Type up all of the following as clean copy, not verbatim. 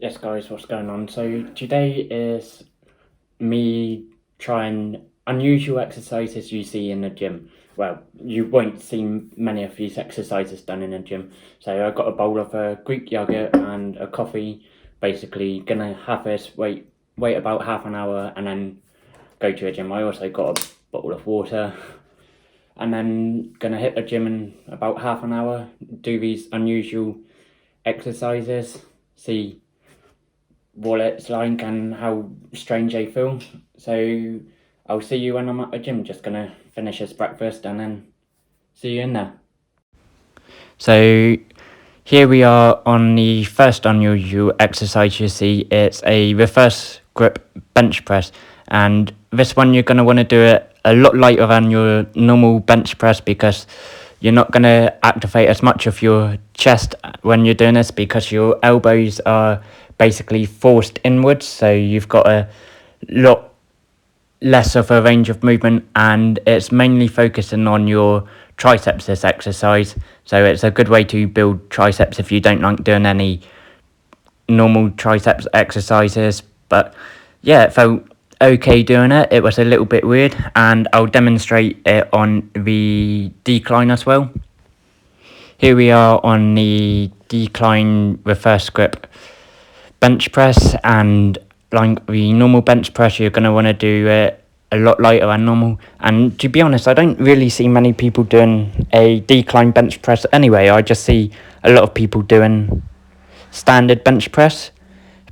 Yes, guys, what's going on? So today is me trying unusual exercises you see in the gym. Well, you won't see many of these exercises done in a gym. So I got a bowl of Greek yogurt and a coffee. Basically, gonna have this wait about half an hour and then go to a gym. I also got a bottle of water and then gonna hit the gym in about half an hour. Do these unusual exercises. See what it's like and how strange I feel. So I'll see you when I'm at the gym. Just gonna finish this breakfast and then see you in there. So here we are on the first unusual exercise you see. It's a reverse grip bench press, and this one you're going to want to do it a lot lighter than your normal bench press because you're not going to activate as much of your chest when you're doing this because your elbows are basically forced inwards, so you've got a lot less of a range of movement, and it's mainly focusing on your triceps this exercise. So it's a good way to build triceps if you don't like doing any normal triceps exercises. But yeah, it felt okay doing it. It was a little bit weird, and I'll demonstrate it on the decline as well. Here we are on the decline reverse grip bench press, and like the normal bench press, you're going to want to do it a lot lighter than normal. And to be honest, I don't really see many people doing a decline bench press anyway. I just see a lot of people doing standard bench press,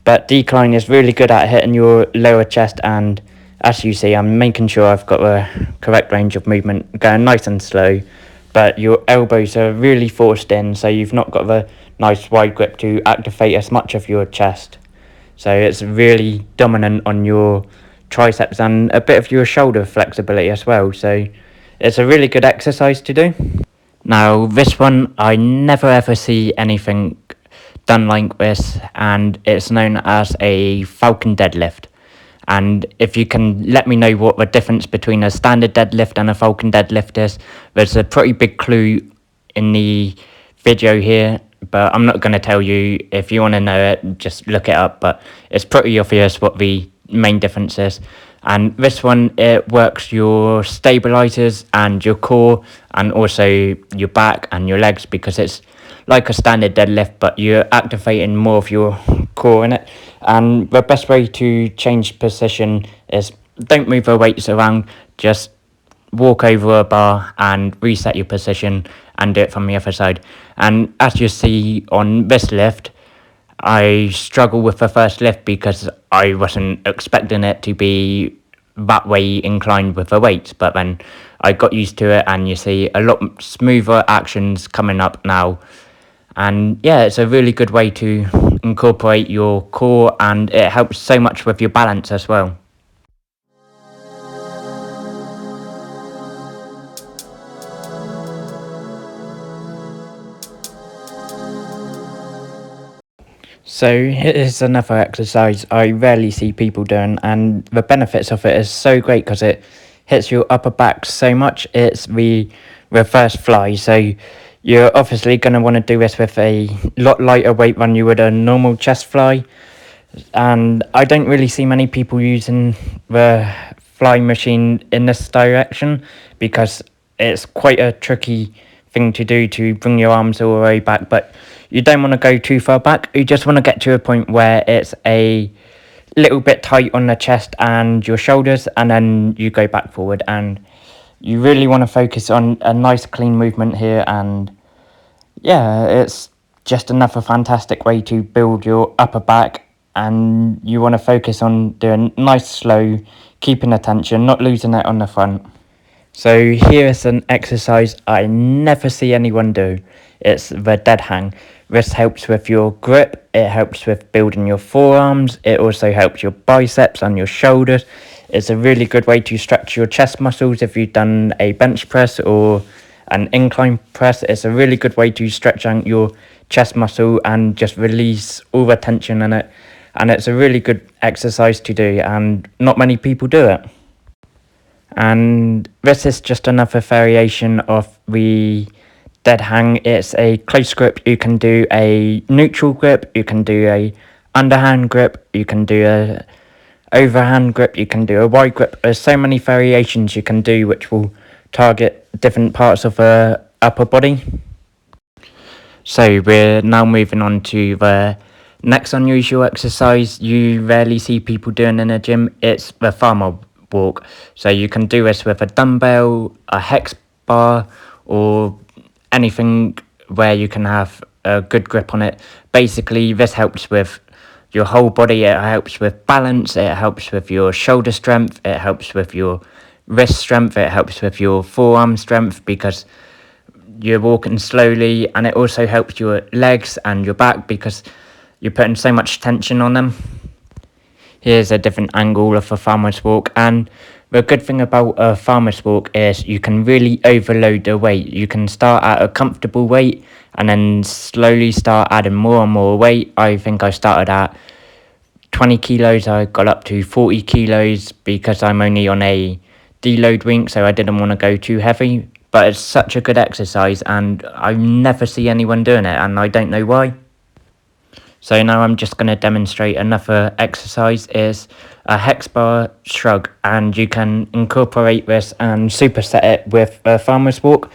but decline is really good at hitting your lower chest, and as you see, I'm making sure I've got the correct range of movement, going nice and slow, but your elbows are really forced in, so you've not got the nice wide grip to activate as much of your chest. So it's really dominant on your triceps and a bit of your shoulder flexibility as well. So it's a really good exercise to do. Now, this one, I never ever see anything done like this, and it's known as a falcon deadlift. And if you can let me know what the difference between a standard deadlift and a falcon deadlift is, there's a pretty big clue in the video here, but I'm not going to tell you. If you want to know it, just look it up, but it's pretty obvious what the main difference is. And this one, it works your stabilizers and your core and also your back and your legs, because it's like a standard deadlift, but you're activating more of your core in it. And the best way to change position is don't move the weights around, just walk over a bar and reset your position and do it from the other side. And as you see on this lift, I struggle with the first lift because I wasn't expecting it to be that way inclined with the weights, but then I got used to it, and you see a lot smoother actions coming up now. And yeah, it's a really good way to incorporate your core, and it helps so much with your balance as well. So here's another exercise I rarely see people doing, and the benefits of it is so great because it hits your upper back so much. It's the reverse fly. So you're obviously going to want to do this with a lot lighter weight than you would a normal chest fly. And I don't really see many people using the fly machine in this direction because it's quite a tricky thing to do to bring your arms all the way back, but you don't want to go too far back. You just want to get to a point where it's a little bit tight on the chest and your shoulders, and then you go back forward. And you really want to focus on a nice clean movement here. And yeah, it's just another fantastic way to build your upper back, and you want to focus on doing nice slow, keeping attention, not losing it on the front. So here's an exercise I never see anyone do. It's the dead hang. This helps with your grip, it helps with building your forearms, it also helps your biceps and your shoulders. It's a really good way to stretch your chest muscles if you've done a bench press or an incline press. It's a really good way to stretch out your chest muscle and just release all the tension in it. And it's a really good exercise to do, and not many people do it. And this is just another variation of the dead hang. It's a close grip. You can do a neutral grip, you can do a underhand grip, you can do a overhand grip, you can do a wide grip. There's so many variations you can do which will target different parts of the upper body. So we're now moving on to the next unusual exercise you rarely see people doing in a gym. It's the farmer walk. So you can do this with a dumbbell, a hex bar, or anything where you can have a good grip on it. Basically, this helps with your whole body. It helps with balance, it helps with your shoulder strength, it helps with your wrist strength, it helps with your forearm strength because you're walking slowly, and it also helps your legs and your back because you're putting so much tension on them. Here's a different angle of a farmer's walk, and the good thing about a farmer's walk is you can really overload the weight. You can start at a comfortable weight and then slowly start adding more and more weight. I think I started at 20 kilos, I got up to 40 kilos because I'm only on a deload week, so I didn't want to go too heavy. But it's such a good exercise, and I never see anyone doing it, and I don't know why. So now I'm just going to demonstrate another exercise. Is a hex bar shrug, and you can incorporate this and superset it with a farmer's walk.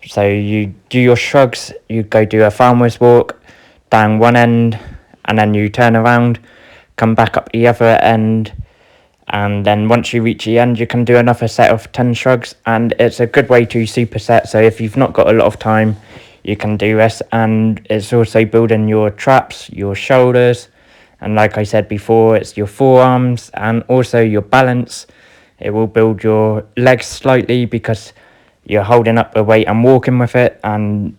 So you do your shrugs, you go do a farmer's walk down one end, and then you turn around, come back up the other end, and then once you reach the end you can do another set of 10 shrugs, and it's a good way to superset. So if you've not got a lot of time, you can do this, and it's also building your traps, your shoulders, and like I said before, it's your forearms and also your balance. It will build your legs slightly because you're holding up the weight and walking with it, and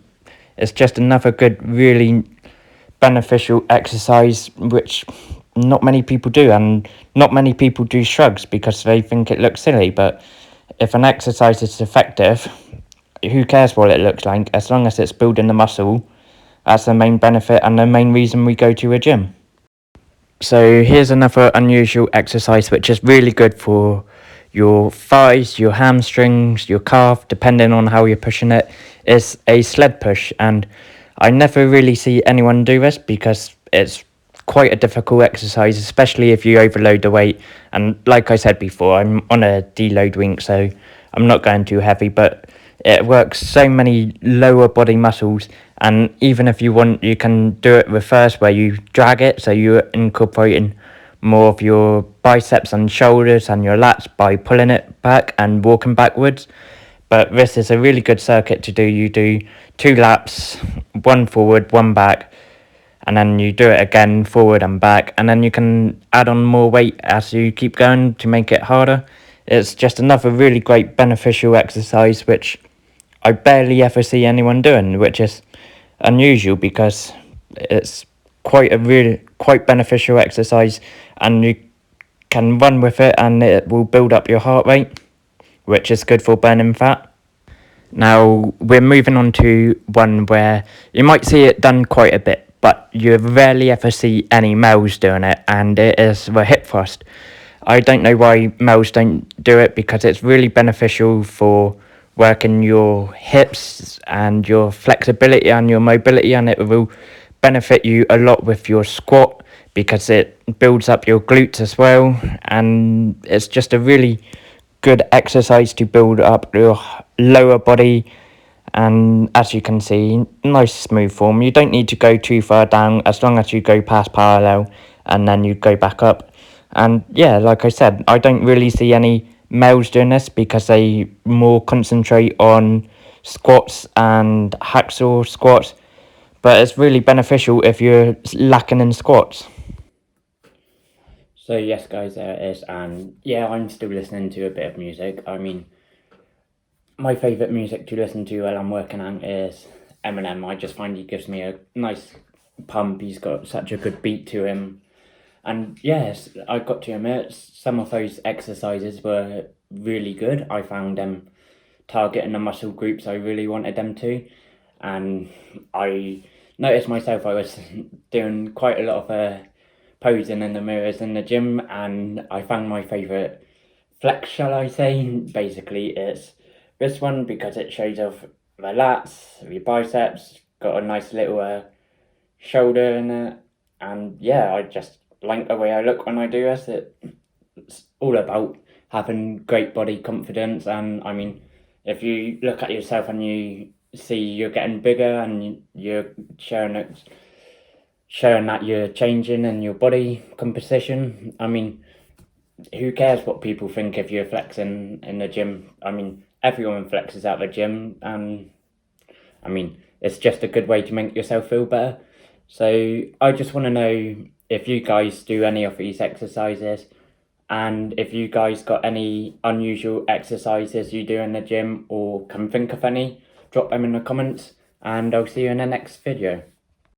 it's just another good, really beneficial exercise which not many people do, and not many people do shrugs because they think it looks silly. But if an exercise is effective, who cares what it looks like, as long as it's building the muscle. That's the main benefit and the main reason we go to a gym. So here's another unusual exercise which is really good for your thighs, your hamstrings, your calf, depending on how you're pushing it. It's a sled push, and I never really see anyone do this because it's quite a difficult exercise, especially if you overload the weight. And like I said before, I'm on a deload week, so I'm not going too heavy, but it works so many lower body muscles. And even if you want, you can do it reverse where you drag it, so you're incorporating more of your biceps and shoulders and your lats by pulling it back and walking backwards. But this is a really good circuit to do. You do 2 laps, 1 forward, 1 back, and then you do it again, forward and back, and then you can add on more weight as you keep going to make it harder. It's just another really great beneficial exercise which I barely ever see anyone doing, which is unusual because it's quite beneficial exercise, and you can run with it and it will build up your heart rate, which is good for burning fat. Now we're moving on to one where you might see it done quite a bit, but you rarely ever see any males doing it, and it is the hip thrust. I don't know why males don't do it because it's really beneficial for working your hips and your flexibility and your mobility, and it will benefit you a lot with your squat because it builds up your glutes as well, and it's just a really good exercise to build up your lower body. And as you can see, nice smooth form. You don't need to go too far down as long as you go past parallel and then you go back up. And yeah, like I said, I don't really see any males doing this because they more concentrate on squats and hacksaw squats, but it's really beneficial if you're lacking in squats. So yes guys, there it is, and yeah, I'm still listening to a bit of music. I mean, my favourite music to listen to while I'm working out is Eminem. I just find he gives me a nice pump. He's got such a good beat to him. And yes, I got to admit, some of those exercises were really good. I found them targeting the muscle groups I really wanted them to. And I noticed myself I was doing quite a lot of posing in the mirrors in the gym, and I found my favourite flex, shall I say. Basically, it's this one because it shows off the lats, your biceps, got a nice little shoulder in it, And yeah, I just like the way I look when I do this. It's all about having great body confidence, and I mean, if you look at yourself and you see you're getting bigger and you're showing that you're changing in your body composition, I mean, who cares what people think if you're flexing in the gym? I mean, everyone flexes at the gym, and I mean, it's just a good way to make yourself feel better. So I just want to know if you guys do any of these exercises, and if you guys got any unusual exercises you do in the gym or can think of any, drop them in the comments, and I'll see you in the next video.